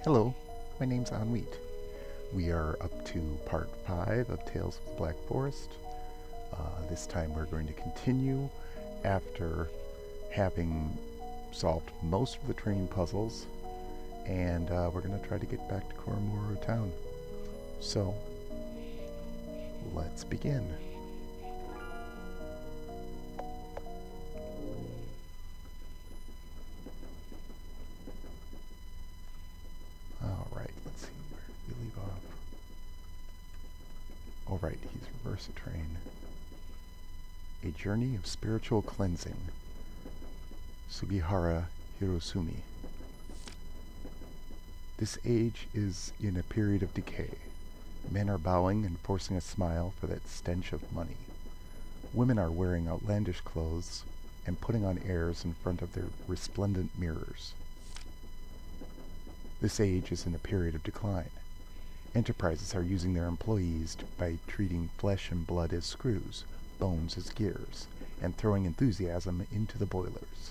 Hello, my name's Anwheat. We are up to part 5 of Tales of the Black Forest. This time we're going to continue after having solved most of the train puzzles, and we're going to try to get back to Koromoro Town. So, let's begin. Alright, let's see where we leave off. Alright, he's reverse a train. A journey of spiritual cleansing. Sugihara Hirosumi. This age is in a period of decay. Men are bowing and forcing a smile for that stench of money. Women are wearing outlandish clothes and putting on airs in front of their resplendent mirrors. This age is in a period of decline. Enterprises are using their employees by treating flesh and blood as screws, bones as gears, and throwing enthusiasm into the boilers.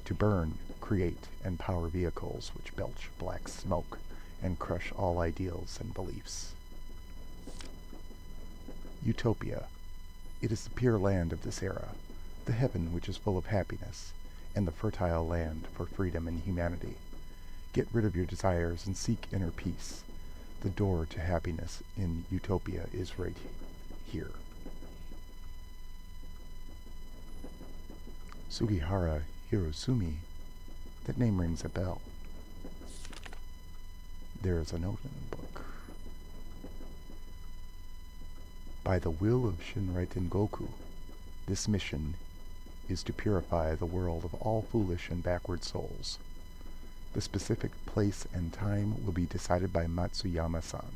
To burn, create, and power vehicles which belch black smoke and crush all ideals and beliefs. Utopia. It is the pure land of this era, the heaven which is full of happiness, and the fertile land for freedom and humanity. Get rid of your desires and seek inner peace. The door to happiness in Utopia is right here. Sugihara Hirosumi. That name rings a bell. There is a note in the book. By the will of Shinrai Tengoku, this mission is to purify the world of all foolish and backward souls. The specific place and time will be decided by Matsuyama-san.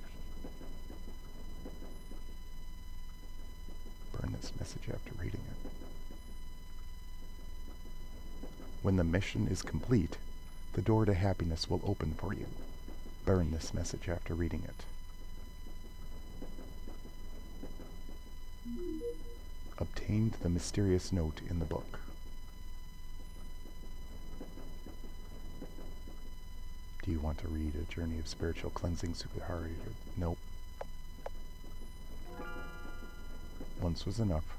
Burn this message after reading it. When the mission is complete, the door to happiness will open for you. Burn this message after reading it. Obtained the mysterious note in the book. Do you want to read A Journey of Spiritual Cleansing, Sugihara? Nope. Once was enough.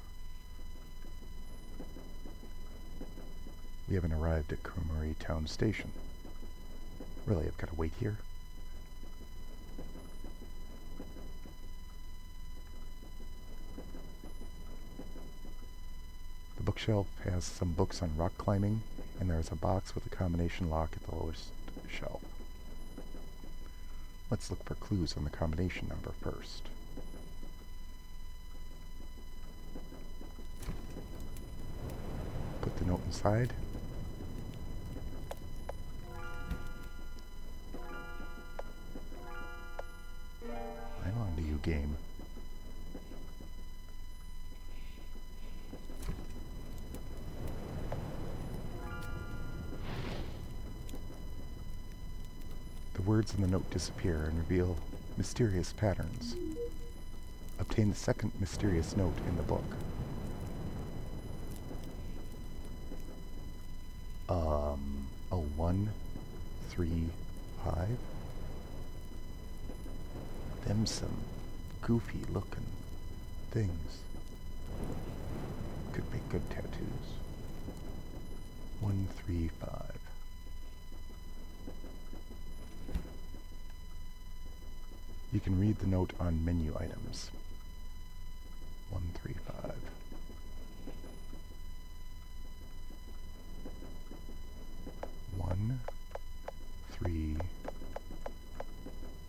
We haven't arrived at Koromoro Town Station. Really, I've got to wait here? The bookshelf has some books on rock climbing, and there is a box with a combination lock at the lowest shelf. Let's look for clues on the combination number first. Put the note inside. I'm on to you, game. The words in the note disappear and reveal mysterious patterns. Obtain the second mysterious note in the book. 135? Them some goofy looking things. Could make good tattoos. 135. You can read the note on menu items. 135. One, three,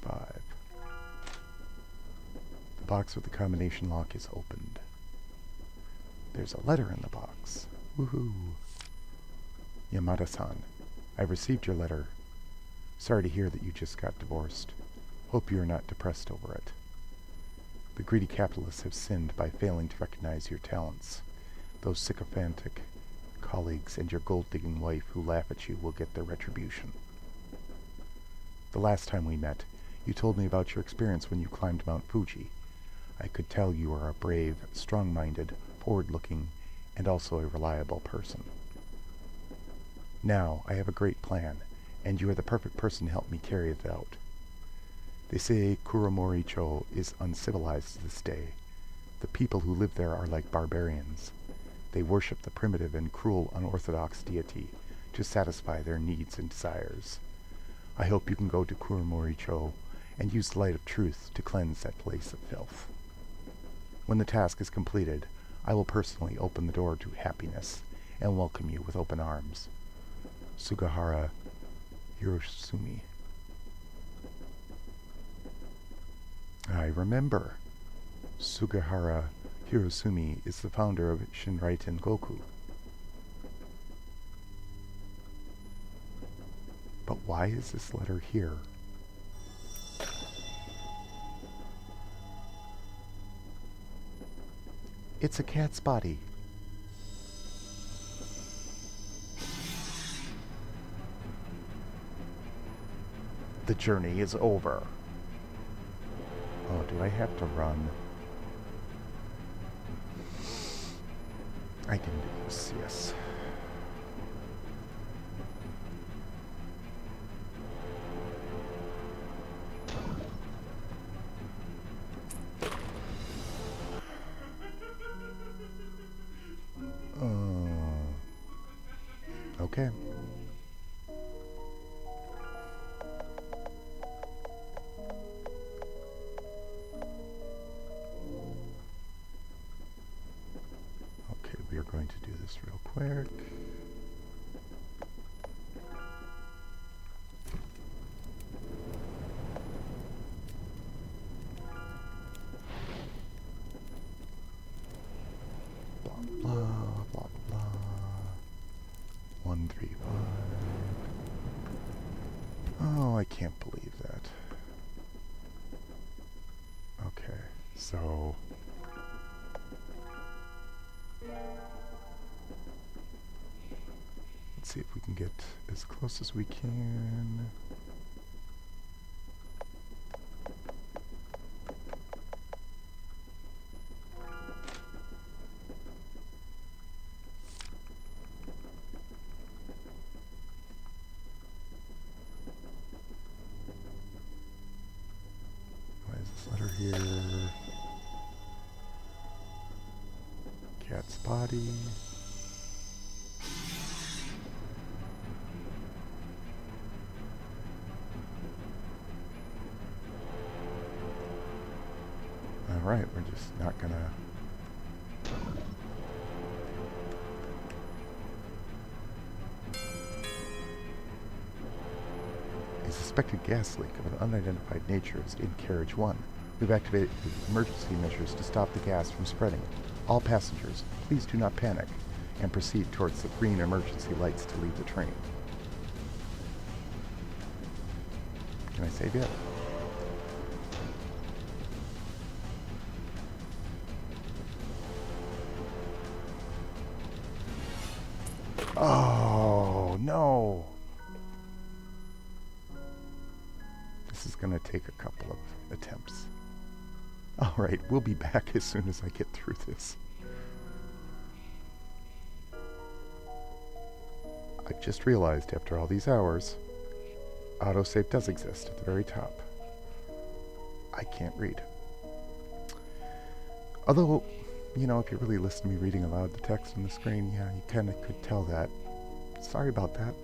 five. The box with the combination lock is opened. There's a letter in the box. Woohoo! Yamada-san, I've received your letter. Sorry to hear that you just got divorced. Hope you are not depressed over it. The greedy capitalists have sinned by failing to recognize your talents. Those sycophantic colleagues and your gold-digging wife who laugh at you will get their retribution. The last time we met, you told me about your experience when you climbed Mount Fuji. I could tell you are a brave, strong-minded, forward-looking, and also a reliable person. Now, I have a great plan, and you are the perfect person to help me carry it out. They say Kuromori-cho is uncivilized to this day. The people who live there are like barbarians. They worship the primitive and cruel unorthodox deity to satisfy their needs and desires. I hope you can go to Kuromori-cho and use the light of truth to cleanse that place of filth. When the task is completed, I will personally open the door to happiness and welcome you with open arms. Sugahara Hirosumi. I remember. Sugahara Hirosumi is the founder of Shinraiten Goku. But why is this letter here? It's a cat's body. The journey is over. Oh, do I have to run? I can do this, yes. Okay. Okay, we are going to do this real quick. Blah, blah, blah, blah. 135. Oh, I can't believe that. Okay, so... let's see if we can get as close as we can. Letter here. Cat's body. Alright, we're just not gonna... A suspected gas leak of an unidentified nature is in carriage 1. We've activated emergency measures to stop the gas from spreading. All passengers, please do not panic and proceed towards the green emergency lights to leave the train. Can I save yet? Oh, no! This is going to take a couple of attempts. Alright, we'll be back as soon as I get through this. I just realized after all these hours, autosave does exist at the very top. I can't read. Although, you know, if you really listen to me reading aloud the text on the screen, yeah, you kind of could tell that. Sorry about that.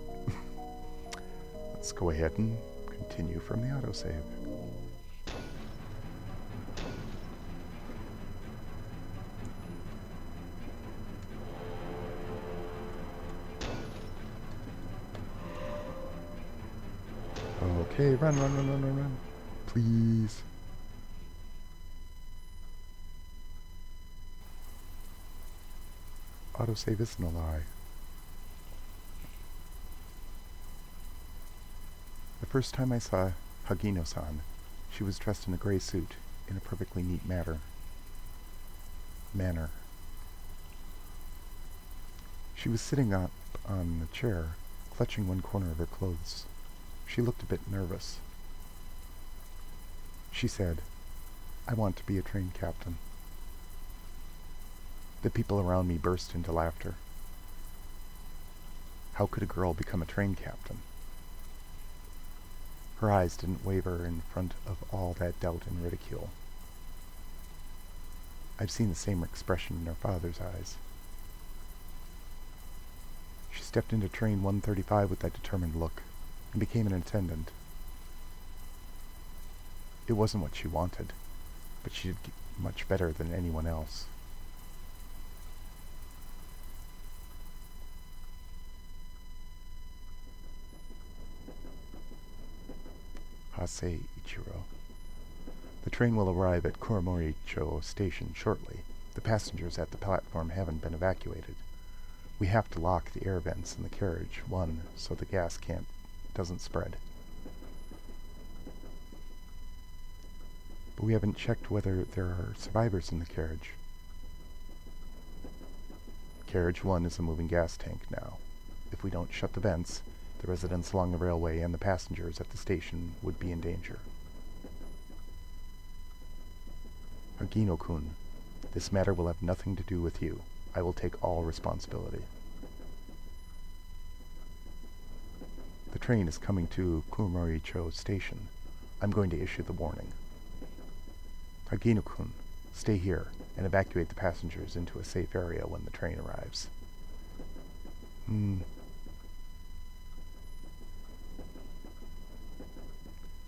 Let's go ahead and continue from the autosave. Okay, run, run, run, run, run, run. Please. Autosave isn't a lie. The first time I saw Hagino-san, she was dressed in a gray suit in a perfectly neat manner. She was sitting up on the chair, clutching one corner of her clothes. She looked a bit nervous. She said, "I want to be a train captain." The people around me burst into laughter. How could a girl become a train captain? Her eyes didn't waver in front of all that doubt and ridicule. I've seen the same expression in her father's eyes. She stepped into train 135 with that determined look and became an attendant. It wasn't what she wanted, but she did much better than anyone else. Hase Ichiro. The train will arrive at Kuramoricho Station shortly. The passengers at the platform haven't been evacuated. We have to lock the air vents in the carriage, one, so the gas doesn't spread. But we haven't checked whether there are survivors in the carriage. Carriage 1 is a moving gas tank now. If we don't shut the vents, the residents along the railway and the passengers at the station would be in danger. Hagino-kun, this matter will have nothing to do with you. I will take all responsibility. The train is coming to Kuramoricho Station. I'm going to issue the warning. Hagino-kun, stay here and evacuate the passengers into a safe area when the train arrives.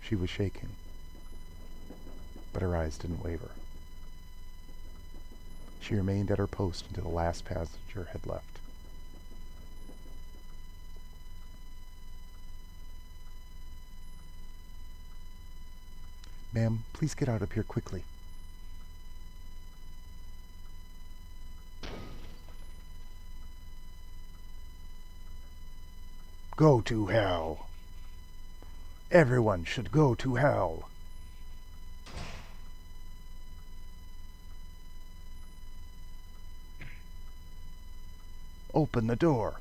She was shaking, but her eyes didn't waver. She remained at her post until the last passenger had left. Ma'am, please get out of here quickly. Go to hell. Everyone should go to hell. Open the door.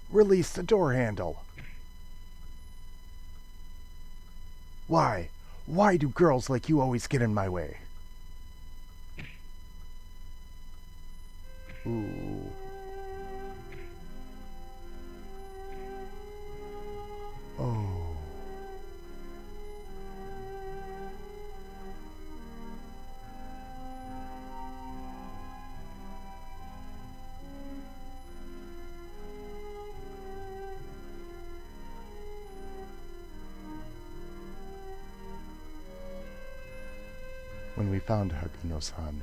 Release the door handle. Why? Why do girls like you always get in my way? Ooh. Oh. When we found Hagino-san,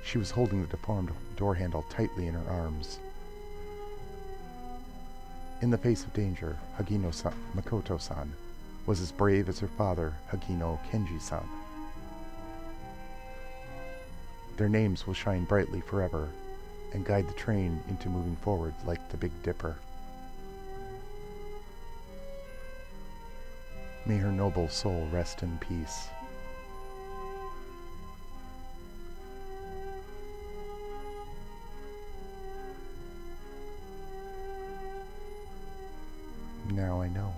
she was holding the deformed door handle tightly in her arms. In the face of danger, Hagino-san, Makoto-san, was as brave as her father, Hagino Kenji-san. Their names will shine brightly forever and guide the train into moving forward like the Big Dipper. May her noble soul rest in peace. Now I know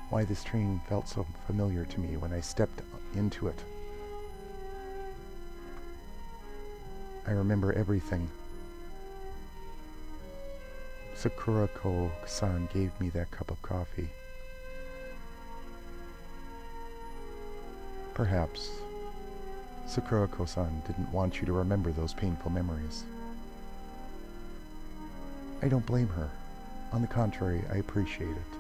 why this train felt so familiar to me when I stepped into it. I remember everything. Sakurako-san gave me that cup of coffee. Perhaps Sakurako-san didn't want you to remember those painful memories. I don't blame her. On the contrary, I appreciate it.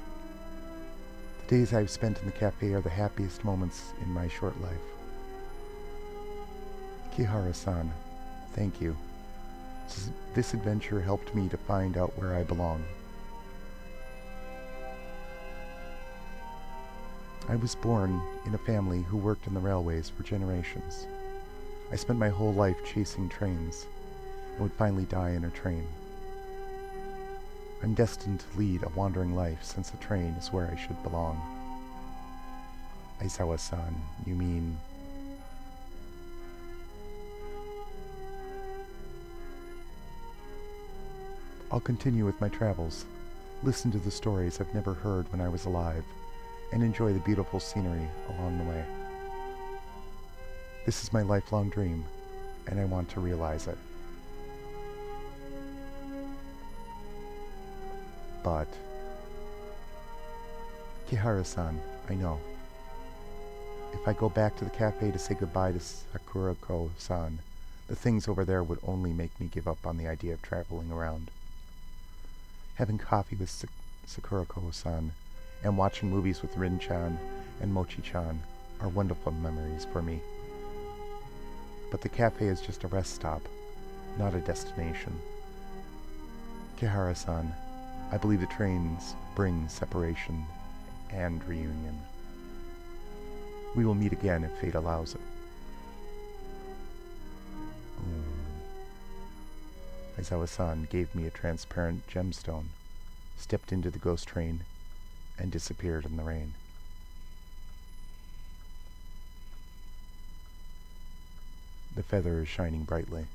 The days I've spent in the cafe are the happiest moments in my short life. Kihara-san, thank you. This adventure helped me to find out where I belong. I was born in a family who worked in the railways for generations. I spent my whole life chasing trains and would finally die in a train. I'm destined to lead a wandering life since the train is where I should belong. Aizawa-san, you mean... I'll continue with my travels, listen to the stories I've never heard when I was alive, and enjoy the beautiful scenery along the way. This is my lifelong dream, and I want to realize it. But Kihara-san, I know. If I go back to the cafe to say goodbye to Sakurako-san, the things over there would only make me give up on the idea of traveling around. Having coffee with Sakurako-san and watching movies with Rin-chan and Mochi-chan are wonderful memories for me. But the cafe is just a rest stop, not a destination. Kihara-san, I believe the trains bring separation and reunion. We will meet again if fate allows it. Aizawa-san gave me a transparent gemstone, stepped into the ghost train, and disappeared in the rain. The feather is shining brightly.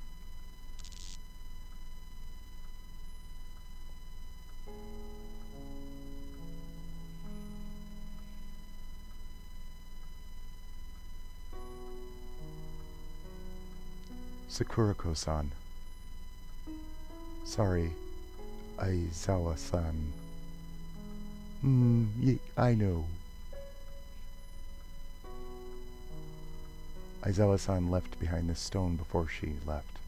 Sakurako-san. Sorry, Aizawa-san. I know. Aizawa-san left behind this stone before she left.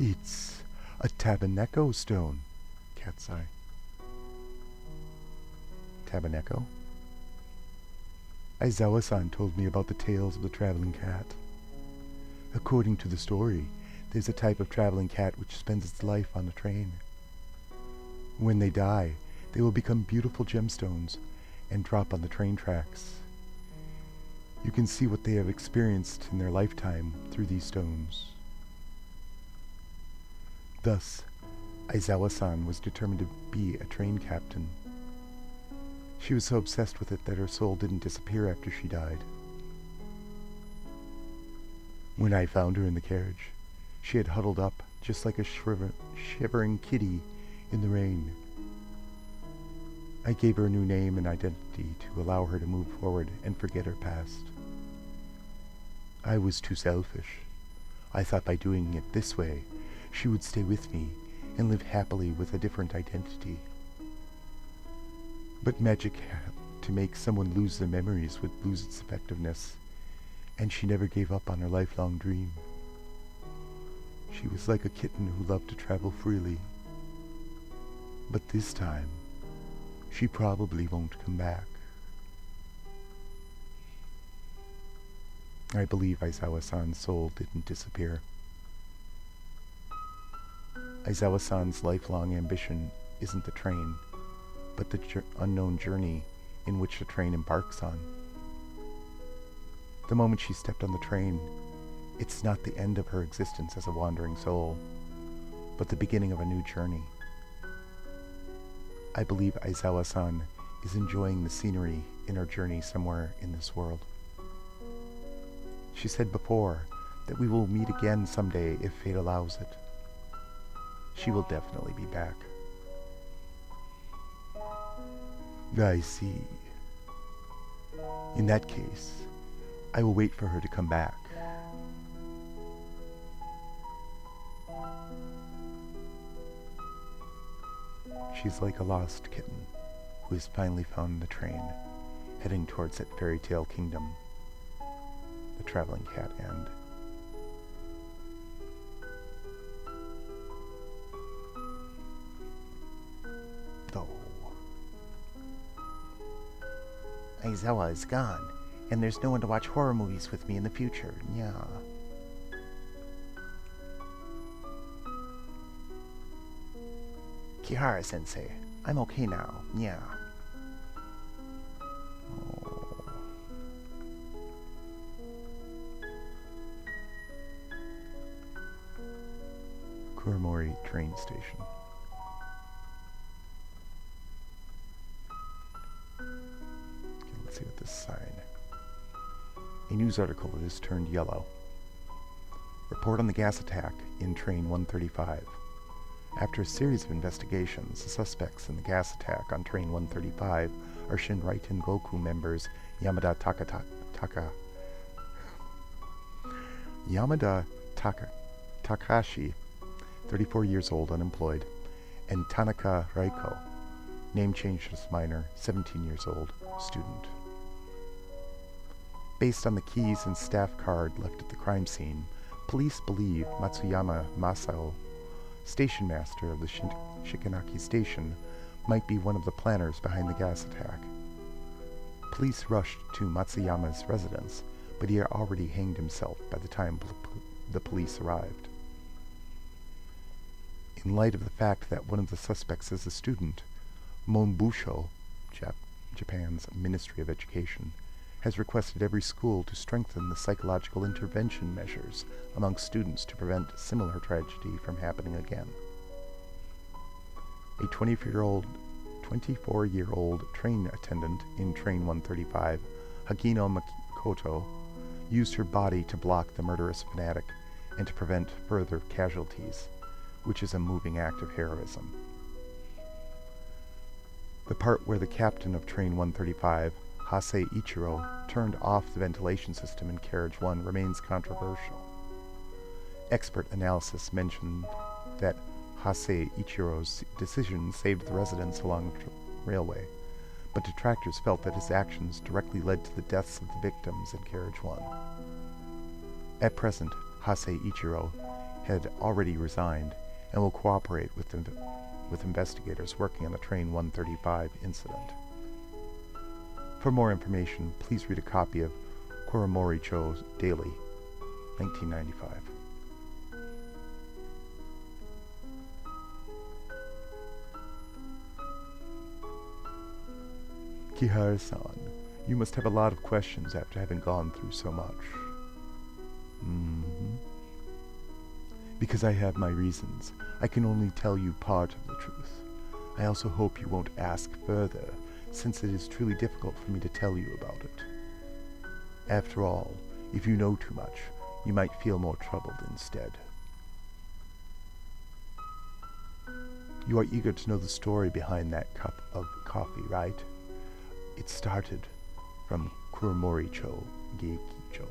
It's a Tabaneko stone, Cat's Eye. Tabaneko? Aizawa-san told me about the tales of the traveling cat. According to the story, there's a type of traveling cat which spends its life on a train. When they die, they will become beautiful gemstones and drop on the train tracks. You can see what they have experienced in their lifetime through these stones. Thus, Aizawa-san was determined to be a train captain. She was so obsessed with it that her soul didn't disappear after she died. When I found her in the carriage, she had huddled up just like a shivering kitty in the rain. I gave her a new name and identity to allow her to move forward and forget her past. I was too selfish. I thought by doing it this way, she would stay with me and live happily with a different identity. But magic to make someone lose their memories would lose its effectiveness, and she never gave up on her lifelong dream. She was like a kitten who loved to travel freely. But this time, she probably won't come back. I believe Aizawa-san's soul didn't disappear. Aizawa-san's lifelong ambition isn't the train, but the unknown journey in which the train embarks on. The moment she stepped on the train, it's not the end of her existence as a wandering soul, but the beginning of a new journey. I believe Aizawa-san is enjoying the scenery in her journey somewhere in this world. She said before that we will meet again someday if fate allows it. She will definitely be back. I see. In that case, I will wait for her to come back. She's like a lost kitten who has finally found the train, heading towards that fairy tale kingdom, the traveling cat end. Though Aizawa is gone, and there's no one to watch horror movies with me in the future. Yeah. Kihara-sensei, I'm okay now. Yeah. Oh. Kuramori train station. Okay, let's see what this sign. A news article has turned yellow. Report on the gas attack in train 135. After a series of investigations, the suspects in the gas attack on train 135 are Shinraiten Goku members Yamada Takashi, 34 years old, unemployed, and Tanaka Raiko, name changed as minor, 17 years old, student. Based on the keys and staff card left at the crime scene, police believe Matsuyama Masao, station master of the Shikanaki station, might be one of the planners behind the gas attack. Police rushed to Matsuyama's residence, but he had already hanged himself by the time the police arrived. In light of the fact that one of the suspects is a student, Monbusho, Japan's Ministry of Education, has requested every school to strengthen the psychological intervention measures among students to prevent similar tragedy from happening again. A 24-year-old train attendant in Train 135, Hagino Makoto, used her body to block the murderous fanatic and to prevent further casualties, which is a moving act of heroism. The part where the captain of Train 135, Hase Ichiro, turned off the ventilation system in Carriage 1 remains controversial. Expert analysis mentioned that Hase Ichiro's decision saved the residents along the railway, but detractors felt that his actions directly led to the deaths of the victims in Carriage 1. At present, Hase Ichiro had already resigned and will cooperate with investigators working on the Train 135 incident. For more information, please read a copy of Kuromori-cho's Daily, 1995. Kihara-san, you must have a lot of questions after having gone through so much. Because I have my reasons. I can only tell you part of the truth. I also hope you won't ask further, since it is truly difficult for me to tell you about it. After all, if you know too much, you might feel more troubled instead. You are eager to know the story behind that cup of coffee, right? It started from Kuromori-cho Geikicho.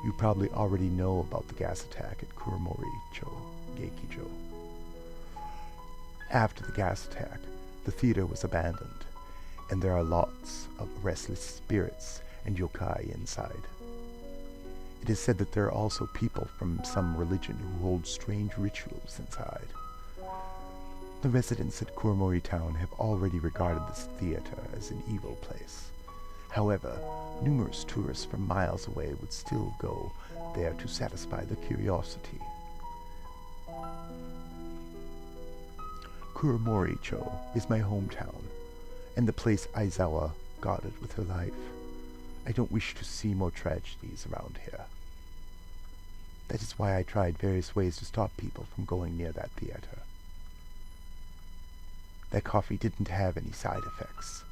You probably already know about the gas attack at Kuromori-cho Geikicho. After the gas attack, the theater was abandoned, and there are lots of restless spirits and yokai inside. It is said that there are also people from some religion who hold strange rituals inside. The residents at Kuromori Town have already regarded this theater as an evil place. However, numerous tourists from miles away would still go there to satisfy their curiosity. Kuromori-cho is my hometown, and the place Aizawa guarded with her life. I don't wish to see more tragedies around here. That is why I tried various ways to stop people from going near that theater. That coffee didn't have any side effects.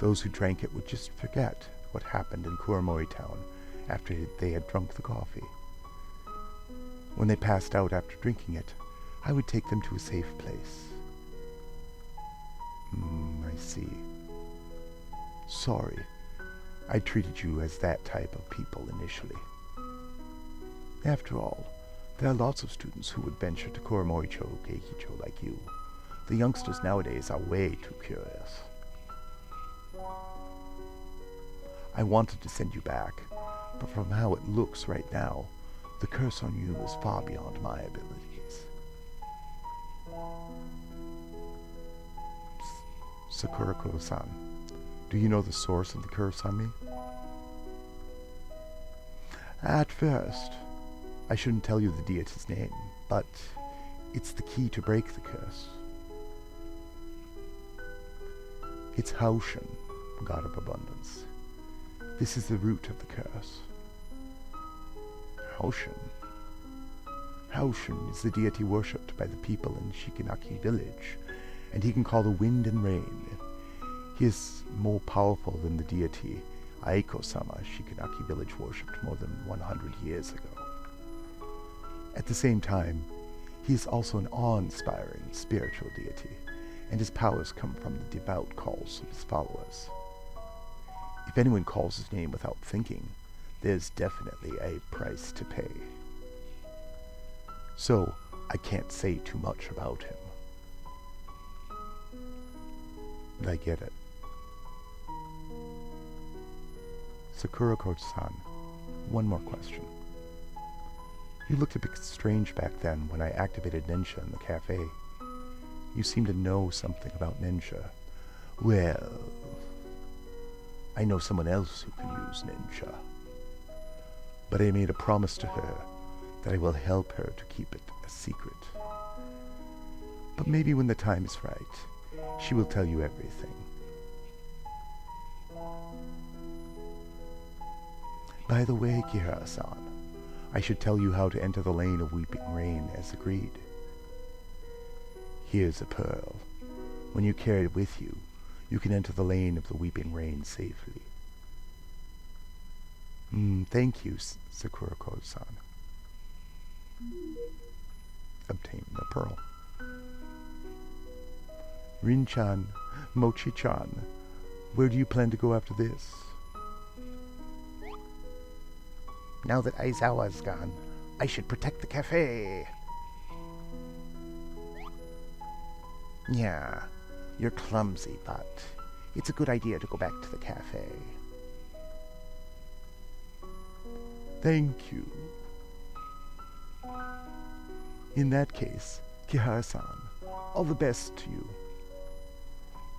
Those who drank it would just forget what happened in Kuromori Town after they had drunk the coffee. When they passed out after drinking it, I would take them to a safe place. I see. Sorry, I treated you as that type of people initially. After all, there are lots of students who would venture to Kuromori-cho Geikicho like you. The youngsters nowadays are way too curious. I wanted to send you back, but from how it looks right now, the curse on you is far beyond my abilities. Sakurako-san, do you know the source of the curse on me? At first, I shouldn't tell you the deity's name, but it's the key to break the curse. It's Haoshin, god of abundance. This is the root of the curse. Haoshin? Haoshin is the deity worshipped by the people in Shikanaki village, and he can call the wind and rain. He is more powerful than the deity Aiko-sama Shikanaki village worshipped more than 100 years ago. At the same time, he is also an awe-inspiring spiritual deity, and his powers come from the devout calls of his followers. If anyone calls his name without thinking, there's definitely a price to pay. So, I can't say too much about him. I get it. Sakurako-san, one more question. You looked a bit strange back then when I activated ninja in the cafe. You seem to know something about ninja. Well, I know someone else who can use ninja. But I made a promise to her that I will help her to keep it a secret. But maybe when the time is right, she will tell you everything. By the way, Kihara-san, I should tell you how to enter the lane of Weeping Rain as agreed. Here's a pearl. When you carry it with you, you can enter the lane of the Weeping Rain safely. Thank you, Sakurako-san. Obtain the pearl. Rin-chan, Mochi-chan, where do you plan to go after this? Now that Aizawa's gone, I should protect the cafe. Yeah, you're clumsy, but it's a good idea to go back to the cafe. Thank you. In that case, Kihara-san, all the best to you.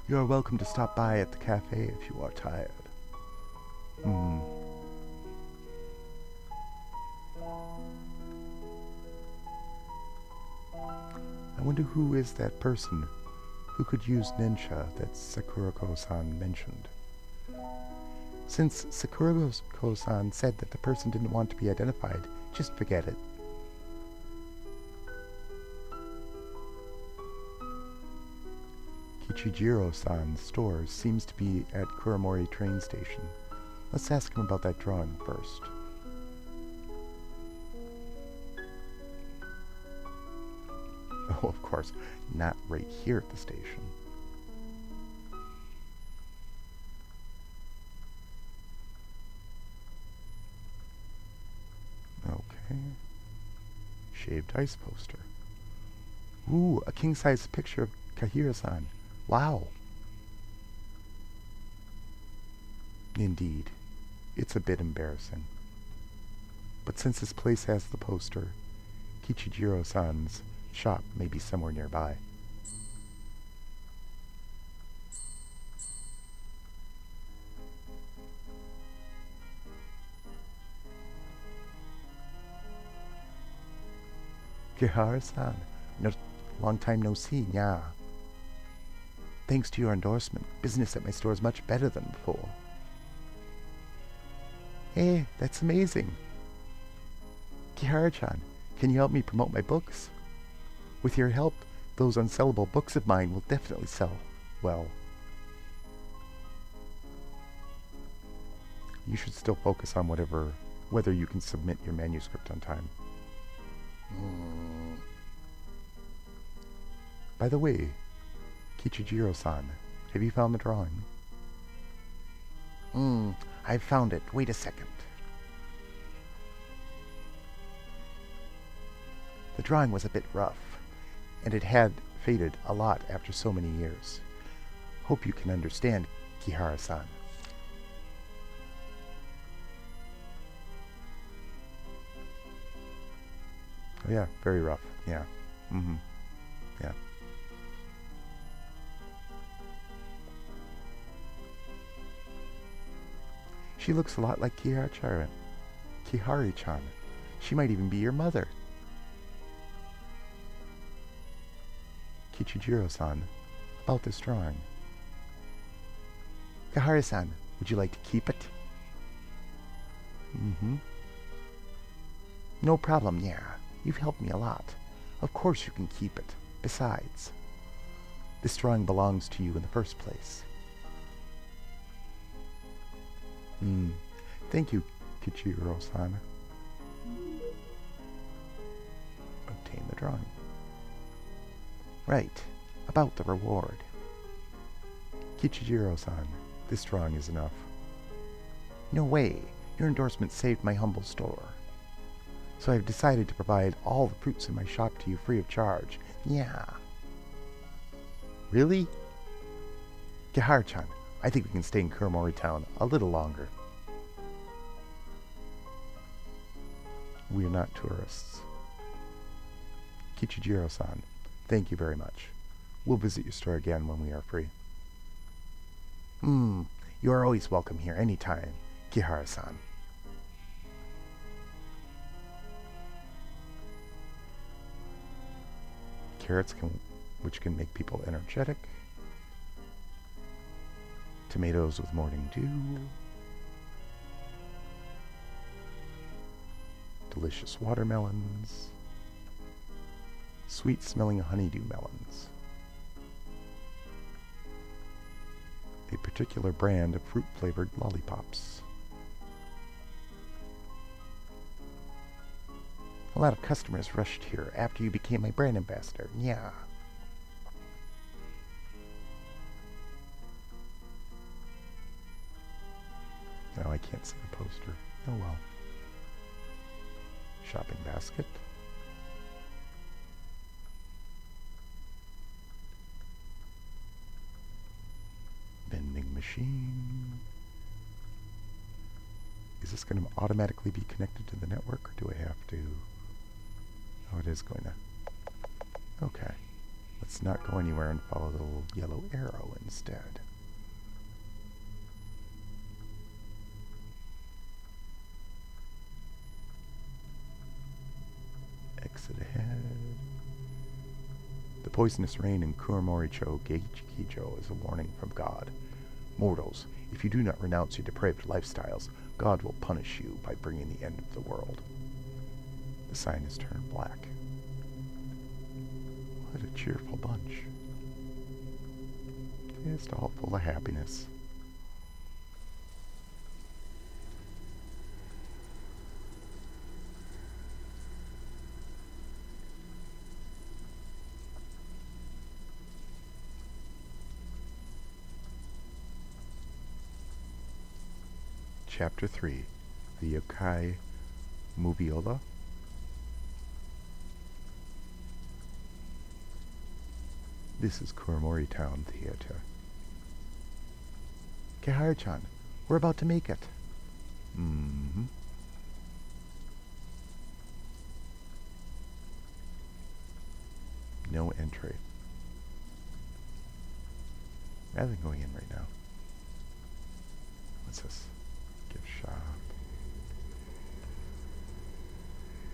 You are welcome to stop by at the cafe if you are tired. I wonder who is that person who could use ninja that Sakurako-san mentioned. Since Sakurako-san said that the person didn't want to be identified, just forget it. Kichijiro-san's store seems to be at Kuramori train station. Let's ask him about that drawing first. Oh, of course, not right here at the station. Okay. Shaved ice poster. Ooh, a king-size picture of Kihara-san. Wow. Indeed, it's a bit embarrassing. But since this place has the poster, Kichijiro-san's shop may be somewhere nearby. Kihara-san, long time no see, yeah. Thanks to your endorsement, business at my store is much better than before. Hey, that's amazing. Kihara-chan, can you help me promote my books? With your help, those unsellable books of mine will definitely sell well. You should still focus on whether you can submit your manuscript on time. By the way, Kichijiro-san, have you found the drawing? I've found it. Wait a second. The drawing was a bit rough, and it had faded a lot after so many years. Hope you can understand, Kihara-san. Oh yeah, very rough. Yeah. Yeah. She looks a lot like Kihara-chan. Kihari-chan. She might even be your mother. Kichijiro-san, about this drawing. Kihara-san, would you like to keep it? No problem, yeah. You've helped me a lot. Of course you can keep it. Besides, this drawing belongs to you in the first place. Thank you, Kichijiro-san. Obtain the drawing. Right, about the reward. Kichijiro-san, this drawing is enough. No way, your endorsement saved my humble store. So I've decided to provide all the fruits in my shop to you free of charge. Yeah. Really? Kihara-chan, I think we can stay in Kuromori Town a little longer. We are not tourists. Kichijiro-san, thank you very much. We'll visit your store again when we are free. You are always welcome here anytime, Kihara-san. Carrots which can make people energetic. Tomatoes with morning dew. Delicious watermelons. Sweet-smelling honeydew melons. A particular brand of fruit-flavored lollipops. A lot of customers rushed here after you became my brand ambassador. Yeah. No, I can't see the poster. Oh well. Shopping basket. Vending machine. Is this going to automatically be connected to the network, or do I have to? Oh, it is going to. Okay. Let's not go anywhere and follow the little yellow arrow instead. Exit ahead. The poisonous rain in Kuromori-cho Geichikijo is a warning from God. Mortals, if you do not renounce your depraved lifestyles, God will punish you by bringing the end of the world. The sign is turned black. What a cheerful bunch. Just all full of happiness. Chapter 3, the Yokai Moviola. This is Kuromori Town Theater. Kihara-chan, we're about to make it. No entry. Rather than going in right now. What's this? Gift shop.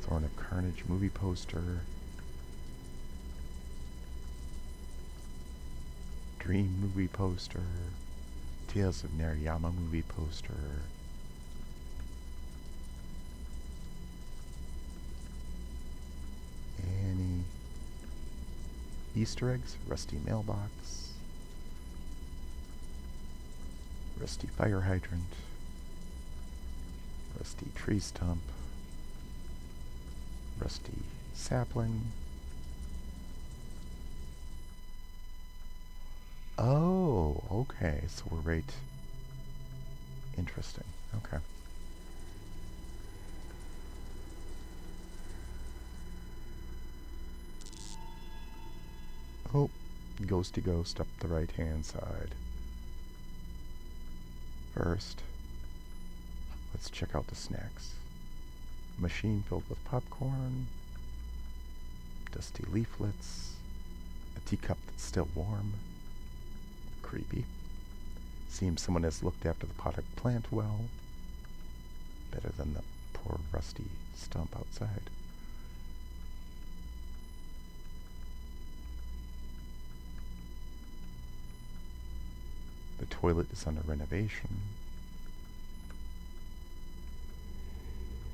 Thorn of Carnage movie poster. Dream movie poster. Tales of Narayama movie poster. Annie. Easter eggs. Rusty mailbox. Rusty fire hydrant. Rusty tree stump. Rusty sapling. Oh, okay. So we're right. Interesting. Okay. Oh, ghosty ghost up the right-hand side. First, let's check out the snacks. Machine filled with popcorn, dusty leaflets, a teacup that's still warm. Creepy. Seems someone has looked after the potted plant well. Better than the poor rusty stump outside. The toilet is under renovation.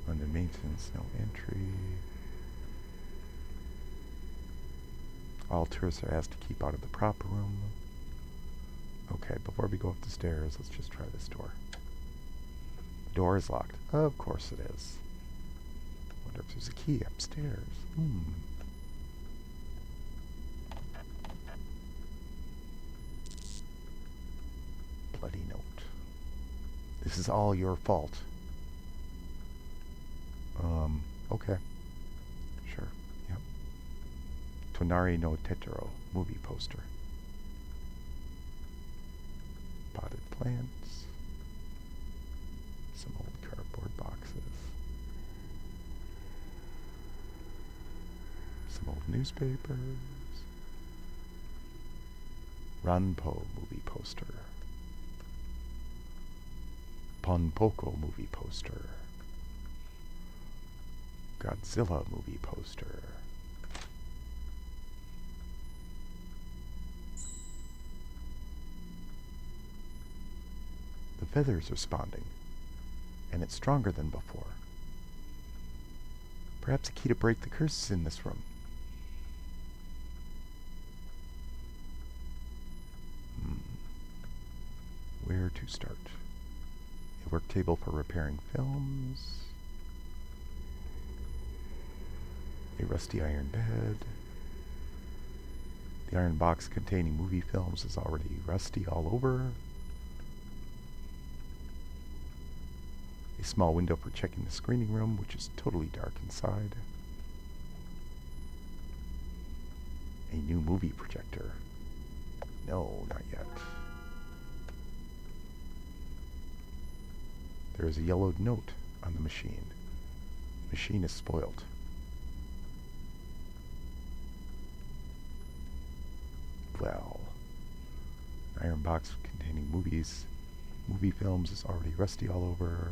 Under maintenance, no entry. All tourists are asked to keep out of the prop room. Okay, before we go up the stairs, let's just try this door. The door is locked. Of course it is. Wonder if there's a key upstairs. Bloody note. This is all your fault. Okay. Sure, yep. Tonari no Tetero movie poster. plants, some old cardboard boxes, some old newspapers, Ranpo movie poster, Ponpoko movie poster, Godzilla movie poster, the feather's responding, and it's stronger than before. Perhaps a key to break the curse is in this room. Where to start? A work table for repairing films, a rusty iron bed. The iron box containing movie films is already rusty all over. A small window for checking the screening room, which is totally dark inside. A new movie projector. No, not yet. There is a yellowed note on the machine. The machine is spoiled. Well, an iron box containing movie films is already rusty all over.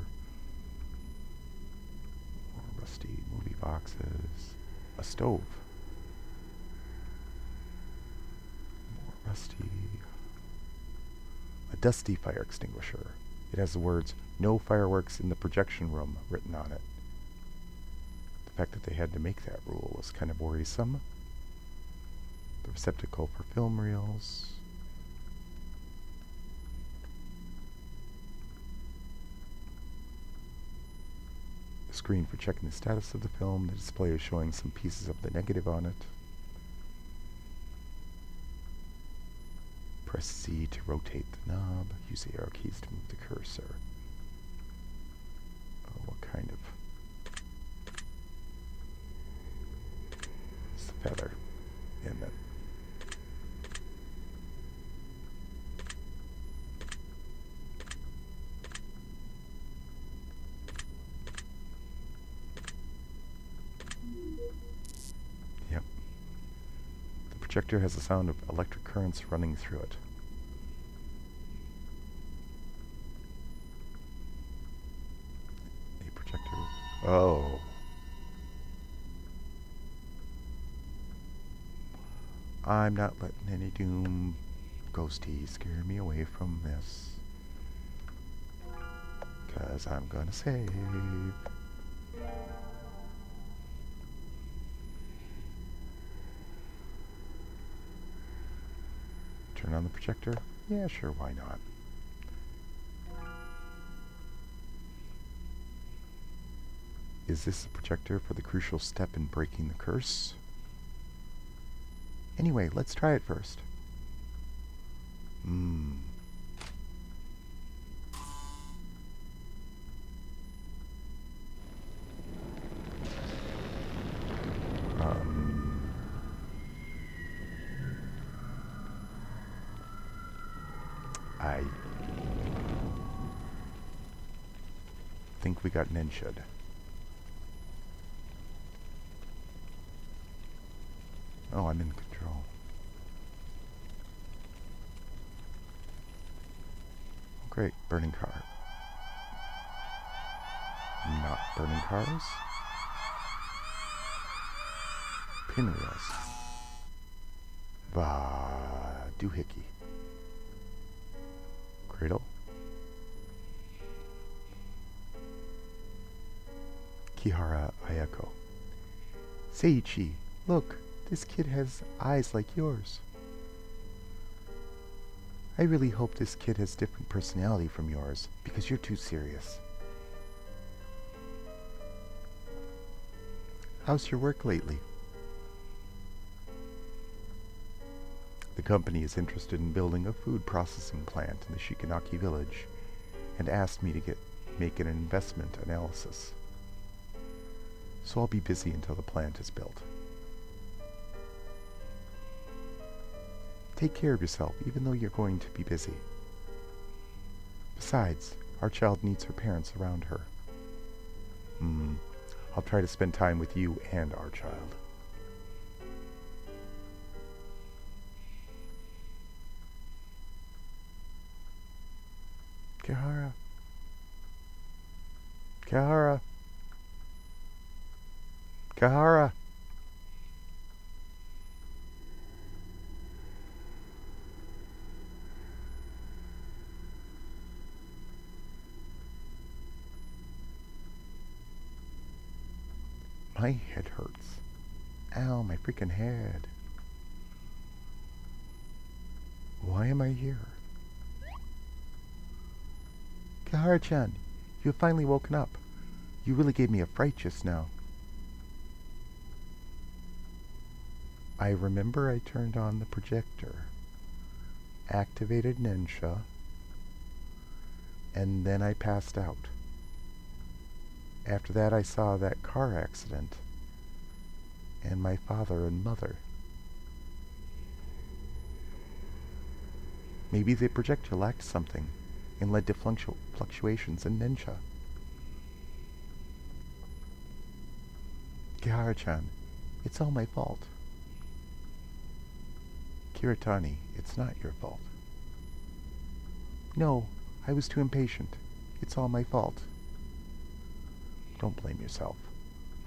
More rusty movie boxes. A stove. More rusty. A dusty fire extinguisher. It has the words, "No fireworks in the projection room" written on it. The fact that they had to make that rule was kind of worrisome. The receptacle for film reels. The screen for checking the status of the film. The display is showing some pieces of the negative on it. Press C to rotate the knob. Use the arrow keys to move the cursor. Oh, what kind of... It's the feather. And then... Yep. The projector has the sound of electric currents running through it. A projector. Oh. I'm not letting any doom ghosties scare me away from this. 'Cause I'm gonna save. Turn on the projector? Yeah, sure, why not? Is this the projector for the crucial step in breaking the curse? Anyway, let's try it first. I think we got ninja'd. Oh, I'm in control. Oh, great, burning car. Not burning cars. Pinwheels. Bah, doohickey. Cradle. Kihara Ayako. Seiichi, look, this kid has eyes like yours. I really hope this kid has different personality from yours, because you're too serious. How's your work lately? The company is interested in building a food processing plant in the Shikanaki village and asked me to make an investment analysis. So I'll be busy until the plant is built. Take care of yourself, even though you're going to be busy. Besides, our child needs her parents around her. I'll try to spend time with you and our child. Kihara. Kihara. Kihara. My head hurts. Ow, my freaking head. Why am I here? Kihara-chan, you have finally woken up. You really gave me a fright just now. I remember I turned on the projector, activated Nensha, and then I passed out. After that, I saw that car accident and my father and mother. Maybe the projector lacked something and led to fluctuations in Nensha. Kihara-chan, it's all my fault. Kiratani, it's not your fault. No, I was too impatient. It's all my fault. Don't blame yourself.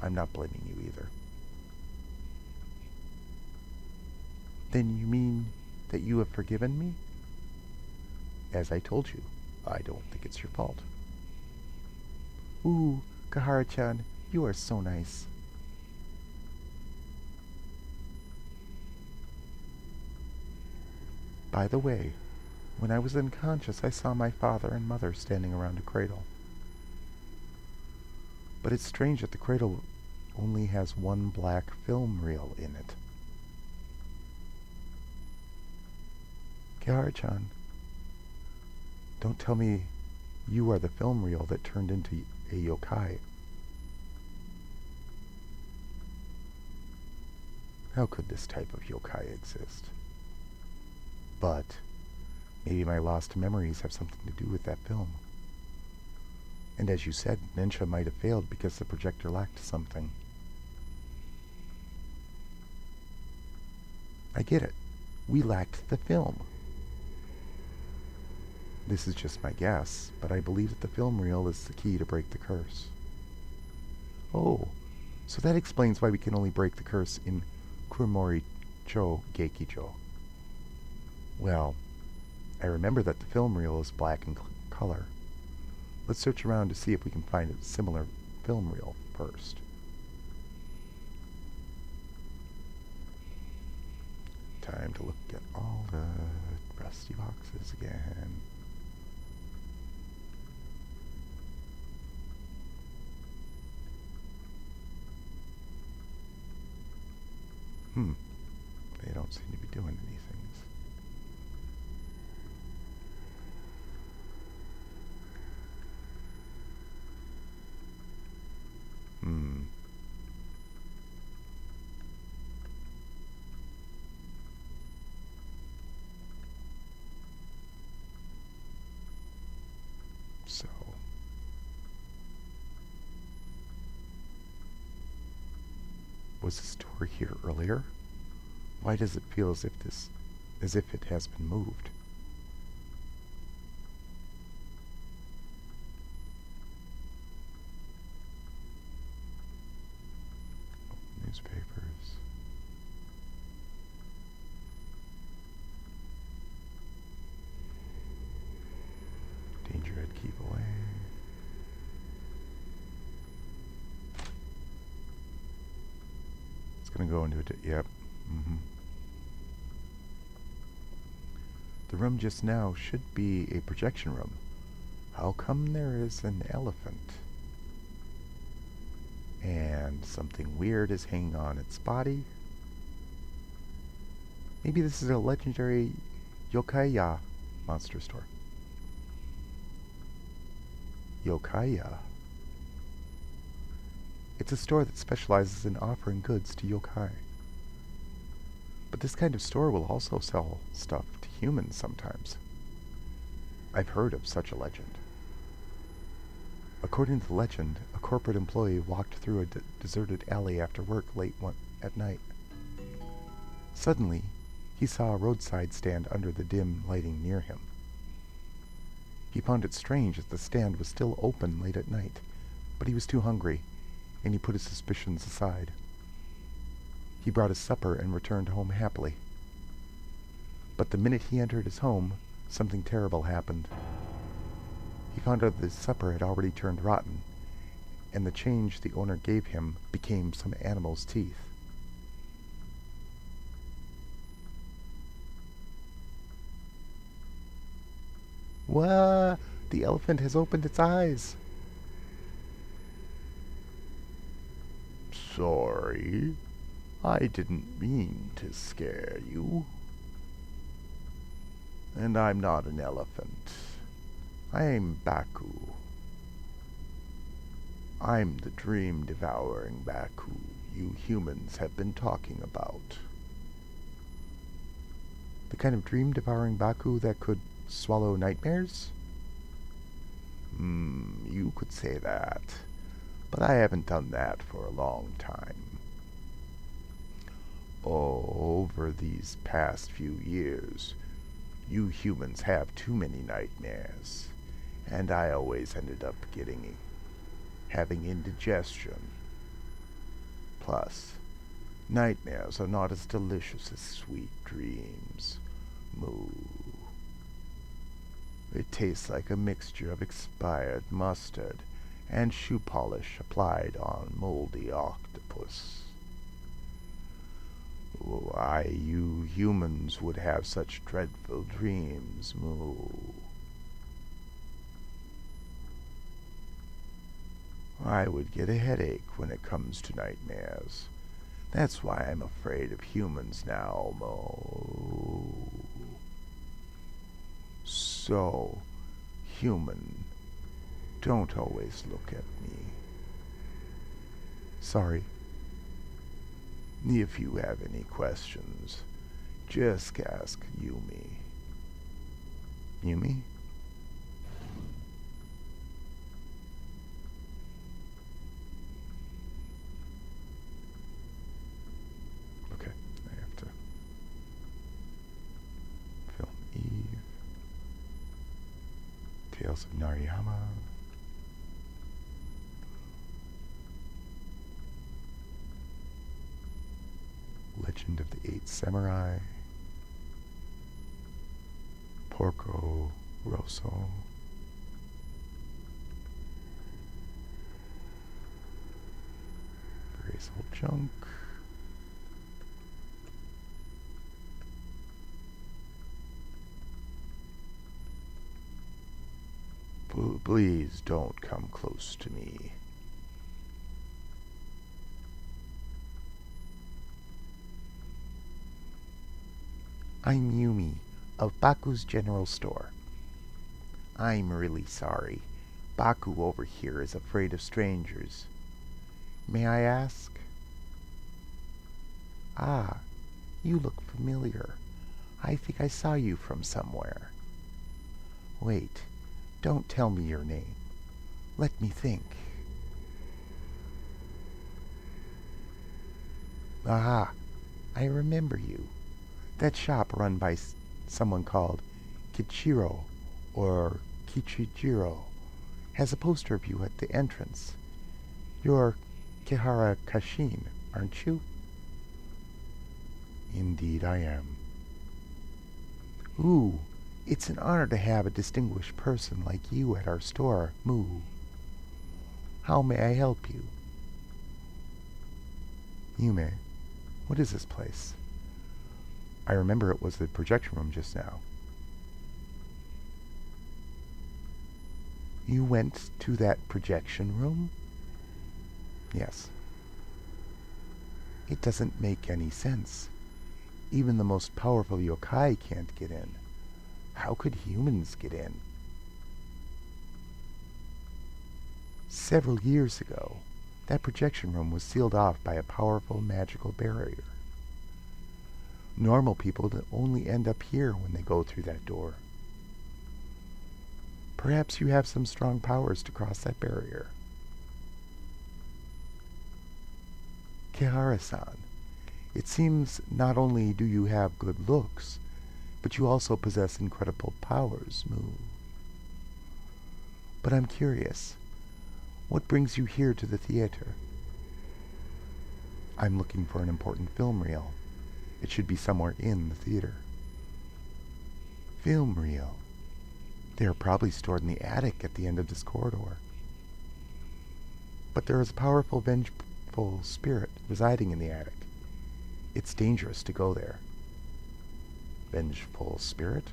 I'm not blaming you either. Then you mean that you have forgiven me? As I told you, I don't think it's your fault. Ooh, Kihara-chan, you are so nice. By the way, when I was unconscious, I saw my father and mother standing around a cradle. But it's strange that the cradle only has one black film reel in it. Kihara-chan, don't tell me you are the film reel that turned into a yokai. How could this type of yokai exist? But maybe my lost memories have something to do with that film. And as you said, Nensha might have failed because the projector lacked something. I get it. We lacked the film. This is just my guess, but I believe that the film reel is the key to break the curse. Oh, so that explains why we can only break the curse in Kuromori-cho Gekijo. Well, I remember that the film reel is black in color. Let's search around to see if we can find a similar film reel first. Time to look at all the rusty boxes again. They don't seem to be doing anything. So was this door here earlier? Why does it feel as if it has been moved? Newspapers. Danger head, keep away. It's gonna go into it. Yep. The room just now should be a projection room. How come there is an elephant? And something weird is hanging on its body. Maybe this is a legendary Yokaiya monster store. Yokaiya. It's a store that specializes in offering goods to yokai. But this kind of store will also sell stuff to humans sometimes. I've heard of such a legend. According to the legend, a corporate employee walked through a deserted alley after work late at night. Suddenly, he saw a roadside stand under the dim lighting near him. He found it strange that the stand was still open late at night, but he was too hungry, and he put his suspicions aside. He brought his supper and returned home happily. But the minute he entered his home, something terrible happened. He found out that his supper had already turned rotten, and the change the owner gave him became some animal's teeth. Wah! The elephant has opened its eyes. Sorry, I didn't mean to scare you. And I'm not an elephant. I'm Baku. I'm the dream-devouring Baku you humans have been talking about. The kind of dream-devouring Baku that could swallow nightmares? You could say that, but I haven't done that for a long time. Over these past few years, you humans have too many nightmares, and I always ended up having indigestion. Plus, nightmares are not as delicious as sweet dreams. Moo. It tastes like a mixture of expired mustard and shoe polish applied on moldy octopus. Why you humans would have such dreadful dreams, Moo. I would get a headache when it comes to nightmares. That's why I'm afraid of humans now, Moo. So, human, don't always look at me. Sorry. If you have any questions, just ask Yumi. Yumi? Okay, I have to film Eve. Tales of Nariyama. Legend of the Eight Samurai. Porco Rosso. Various old junk. Please don't come close to me. I'm Yumi, of Baku's General Store. I'm really sorry. Baku over here is afraid of strangers. May I ask? Ah, you look familiar. I think I saw you from somewhere. Wait, don't tell me your name. Let me think. Aha, I remember you. That shop run by someone called Kichiro or Kichijiro has a poster of you at the entrance. You're Kihara Kashin, aren't you? Indeed I am. Ooh, it's an honor to have a distinguished person like you at our store, Moo. How may I help you? Yume, what is this place? I remember it was the projection room just now. You went to that projection room? Yes. It doesn't make any sense. Even the most powerful yokai can't get in. How could humans get in? Several years ago, that projection room was sealed off by a powerful magical barrier. Normal people only end up here when they go through that door. Perhaps you have some strong powers to cross that barrier. Kihara-san, it seems not only do you have good looks, but you also possess incredible powers, Moo. But I'm curious, what brings you here to the theater? I'm looking for an important film reel. It should be somewhere in the theater. Film reel? They are probably stored in the attic at the end of this corridor. But there is a powerful, vengeful spirit residing in the attic. It's dangerous to go there. Vengeful spirit?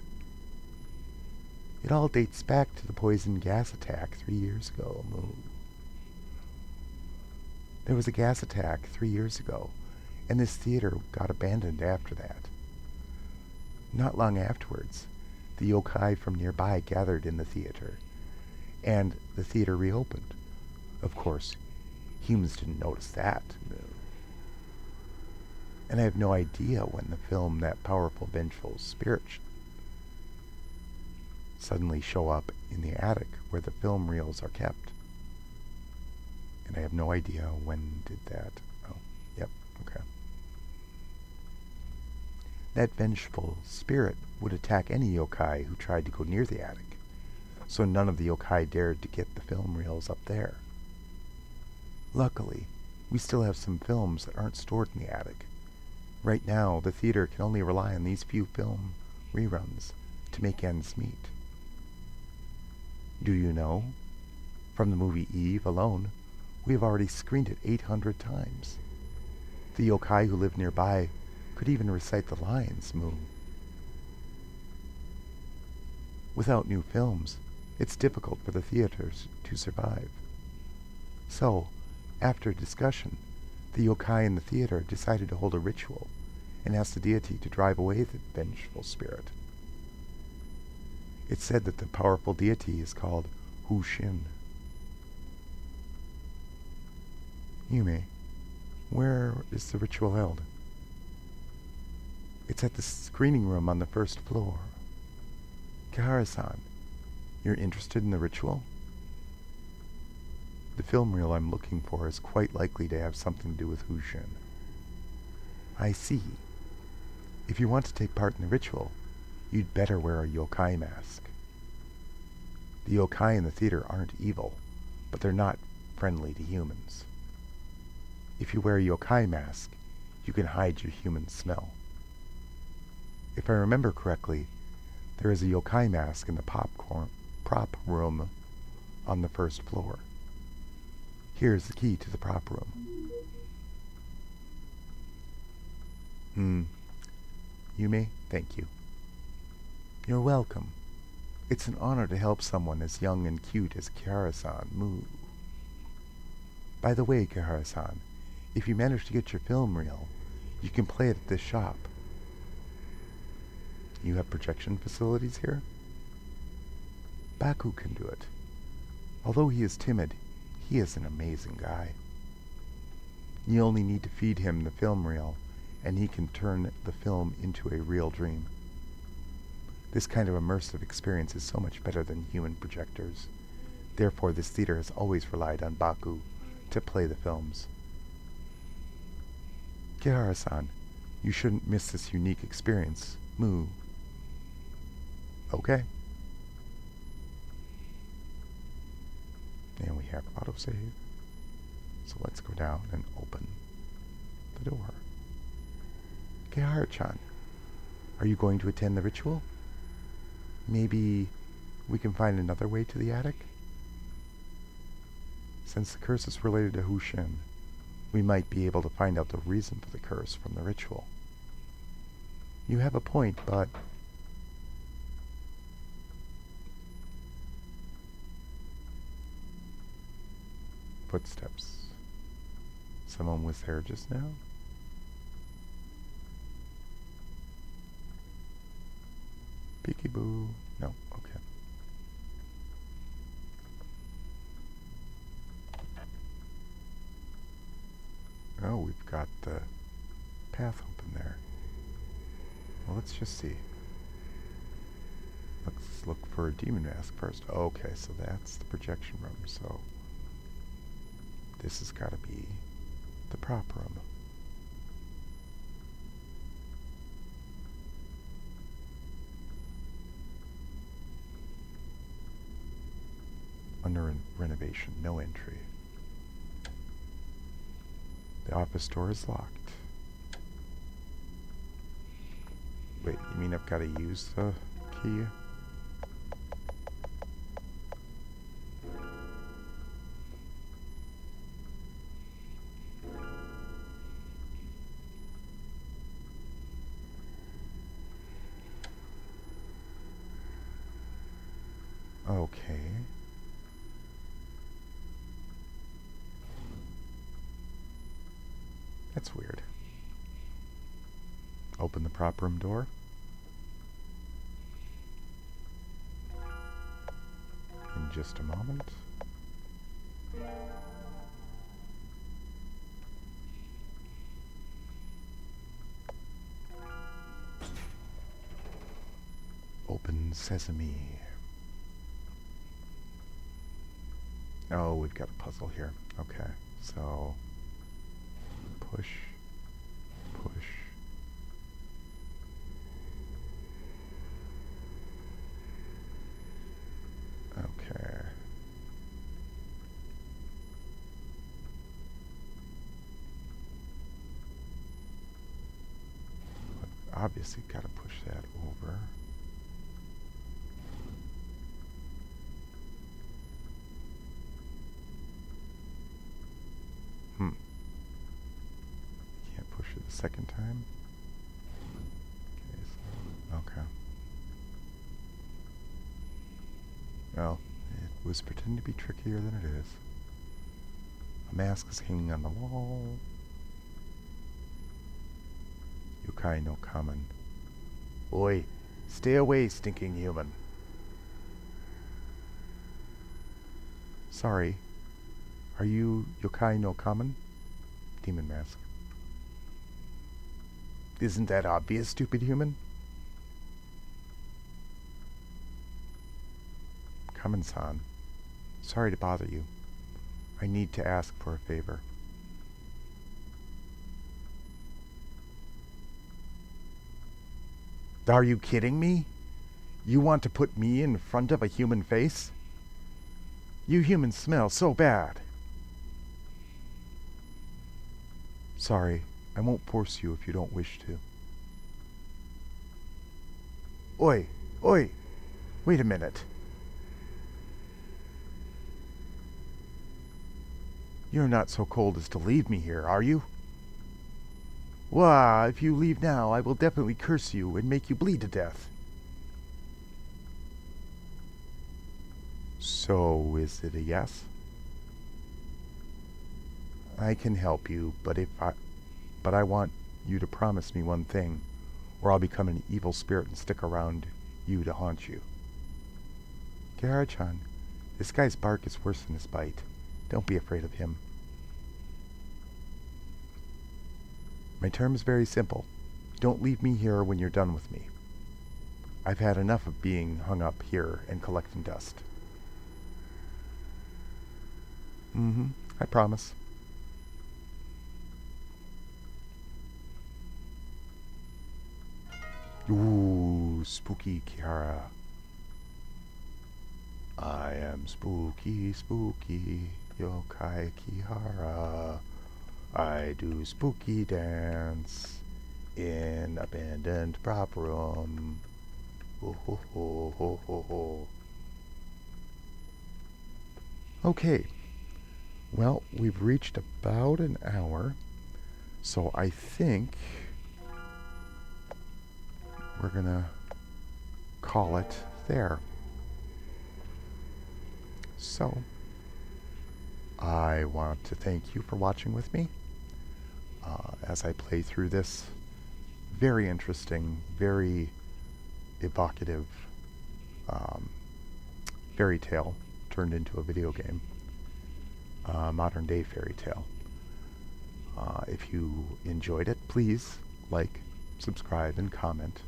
It all dates back to the poison gas attack 3 years ago, Moo. There was a gas attack 3 years ago, and this theater got abandoned after that. Not long afterwards, the yokai from nearby gathered in the theater, and the theater reopened. Of course, humans didn't notice that. And I have no idea when the film That Powerful Vengeful Spirit suddenly show up in the attic where the film reels are kept. And I have no idea when did that. Oh, yep, okay. That vengeful spirit would attack any yokai who tried to go near the attic, so none of the yokai dared to get the film reels up there. Luckily, we still have some films that aren't stored in the attic. Right now, the theater can only rely on these few film reruns to make ends meet. Do you know? From the movie Eve alone, we have already screened it 800 times. The yokai who live nearby could even recite the lines, Moo. Without new films, it's difficult for the theaters to survive. So, after discussion, the yokai in the theater decided to hold a ritual and ask the deity to drive away the vengeful spirit. It's said that the powerful deity is called Hushin. Yume, where is the ritual held? It's at the screening room on the first floor. Kihara-san, you're interested in the ritual? The film reel I'm looking for is quite likely to have something to do with Hushin. I see. If you want to take part in the ritual, you'd better wear a yokai mask. The yokai in the theater aren't evil, but they're not friendly to humans. If you wear a yokai mask, you can hide your human smell. If I remember correctly, there is a yokai mask in the prop room on the first floor. Here's the key to the prop room. Yume, thank you. You're welcome. It's an honor to help someone as young and cute as Kihara-san, Moo. By the way, Kihara-san, if you manage to get your film reel, you can play it at this shop. You have projection facilities here? Baku can do it. Although he is timid, he is an amazing guy. You only need to feed him the film reel, and he can turn the film into a real dream. This kind of immersive experience is so much better than human projectors. Therefore, this theater has always relied on Baku to play the films. Kihara-san, you shouldn't miss this unique experience. Moo. Okay. And we have autosave. So let's go down and open the door. Kihara-chan, are you going to attend the ritual? Maybe we can find another way to the attic? Since the curse is related to Hushin, we might be able to find out the reason for the curse from the ritual. You have a point, but... Footsteps. Someone was there just now? Peekaboo. No, okay. Oh, we've got the path open there. Well, let's just see. Let's look for a demon mask first. Okay, so that's the projection room, so this has got to be the prop room. Under renovation, no entry. The office door is locked. Wait, you mean I've got to use the key? Okay. That's weird. Open the prop room door. In just a moment. Open sesame. Oh, we've got a puzzle here. Okay, so push, push. Okay. Obviously got to push that over. Can't push it the second time. Okay. Well, it was pretending to be trickier than it is. A mask is hanging on the wall. Yokai no common. Oi, stay away, stinking human. Sorry, are you yokai no common? Demon mask. Isn't that obvious, stupid human? Kamen-san, sorry to bother you. I need to ask for a favor. Are you kidding me? You want to put me in front of a human face? You humans smell so bad. Sorry, I won't force you if you don't wish to. Oi, oi, wait a minute. You're not so cold as to leave me here, are you? Wah, if you leave now, I will definitely curse you and make you bleed to death. So, is it a yes? I can help you, but I want you to promise me one thing, or I'll become an evil spirit and stick around you to haunt you. Kihara-chan, this guy's bark is worse than his bite. Don't be afraid of him. My term is very simple. Don't leave me here when you're done with me. I've had enough of being hung up here and collecting dust. I promise. Ooh, spooky Kihara. I am spooky, spooky, yokai Kihara. I do spooky dance in abandoned prop room. Ho ho ho ho ho ho. Okay. Well, we've reached about an hour, so I think we're gonna call it there. So, I want to thank you for watching with me as I play through this very interesting, very evocative fairy tale turned into a video game. Modern day fairy tale. If you enjoyed it, please like, subscribe, and comment.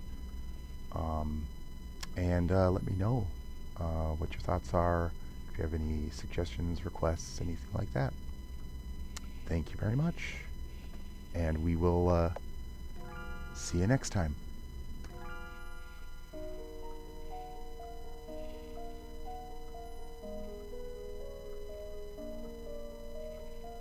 and let me know what your thoughts are, if you have any suggestions, requests, anything like that. Thank you very much, and we will see you next time.